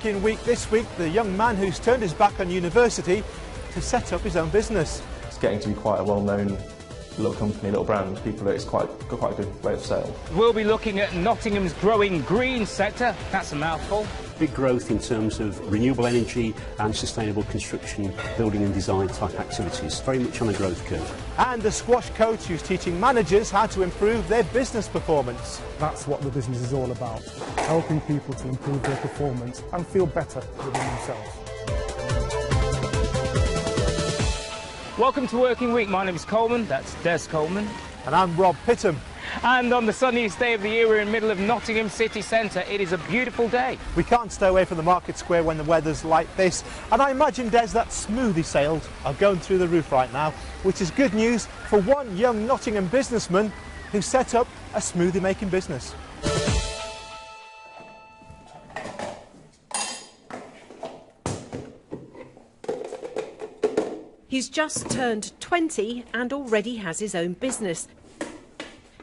Working Week this week, the young man who's turned his back on university to set up his own business. It's getting to be quite a well-known little company, little brand. It's got quite a good rate of sale. We'll be looking at Nottingham's growing green sector. That's a mouthful. Big growth in terms of renewable energy and sustainable construction, building and design type activities. Very much on a growth curve. And the squash coach who's teaching managers how to improve their business performance. That's what the business is all about, helping people to improve their performance and feel better within themselves. Welcome to Working Week. My name is Coleman. That's Des Coleman. And I'm Rob Pittham. And on the sunniest day of the year, we're in the middle of Nottingham city centre. It is a beautiful day. We can't stay away from the market square when the weather's like this. And I imagine, Des, that smoothie sales are going through the roof right now, which is good news for one young Nottingham businessman who set up a smoothie making business. He's just turned 20 and already has his own business.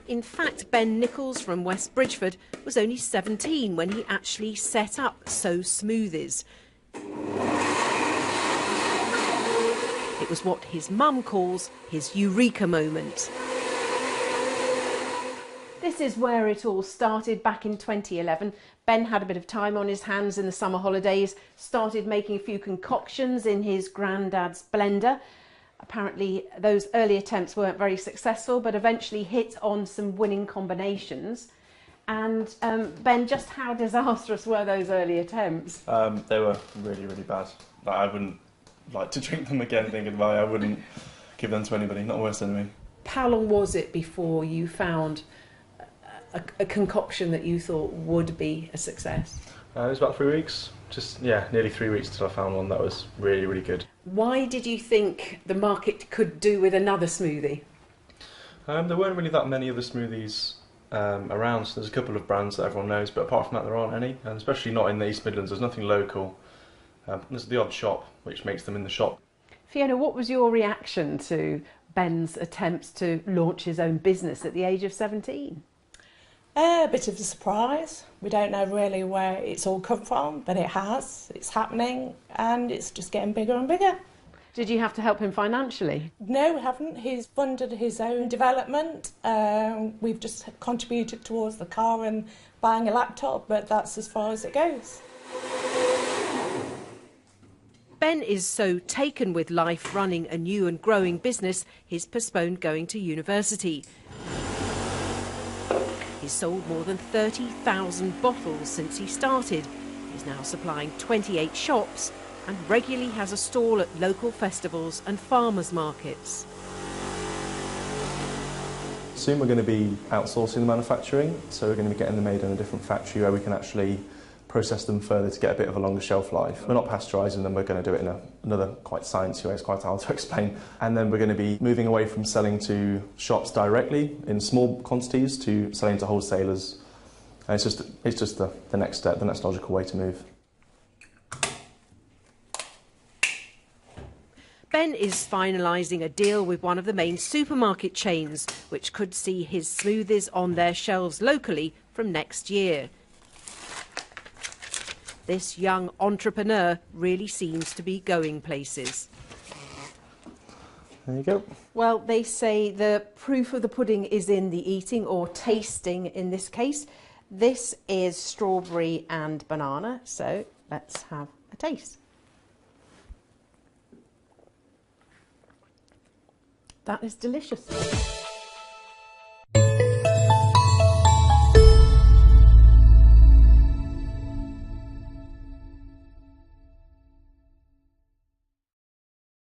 In fact, Ben Nichols from West Bridgford was only 17 when he actually set up So Smoothies. It was what his mum calls his eureka moment. This is where it all started back in 2011. Ben had a bit of time on his hands in the summer holidays, started making a few concoctions in his granddad's blender. Apparently those early attempts weren't very successful, but eventually hit on some winning combinations. And Ben, just how disastrous were those early attempts? They were really, really bad. I wouldn't like to drink them again, thinking about it. I wouldn't give them to anybody, not worse than me. How long was it before you found a concoction that you thought would be a success? It was about 3 weeks. Nearly 3 weeks till I found one that was really, really good. Why did you think the market could do with another smoothie? There weren't really that many other smoothies around, so there's a couple of brands that everyone knows, but apart from that there aren't any, and especially not in the East Midlands. There's nothing local. There's the odd shop which makes them in the shop. Fiona, what was your reaction to Ben's attempts to launch his own business at the age of 17? A bit of a surprise. We don't know really where it's all come from, but it has. It's happening and it's just getting bigger and bigger. Did you have to help him financially? No, we haven't. He's funded his own development. We've just contributed towards the car and buying a laptop, but that's as far as it goes. Ben is so taken with life running a new and growing business, he's postponed going to university. He's sold more than 30,000 bottles since he started. He's now supplying 28 shops and regularly has a stall at local festivals and farmers' markets. Soon we're going to be outsourcing the manufacturing, so we're going to be getting them made in a different factory where we can actually process them further to get a bit of a longer shelf life. We're not pasteurising them, we're going to do it in another quite sciencey way. It's quite hard to explain. And then we're going to be moving away from selling to shops directly in small quantities to selling to wholesalers. And it's just the next step, the next logical way to move. Ben is finalising a deal with one of the main supermarket chains, which could see his smoothies on their shelves locally from next year. This young entrepreneur really seems to be going places. There you go. Well, they say the proof of the pudding is in the eating, or tasting in this case. This is strawberry and banana, so let's have a taste. That is delicious.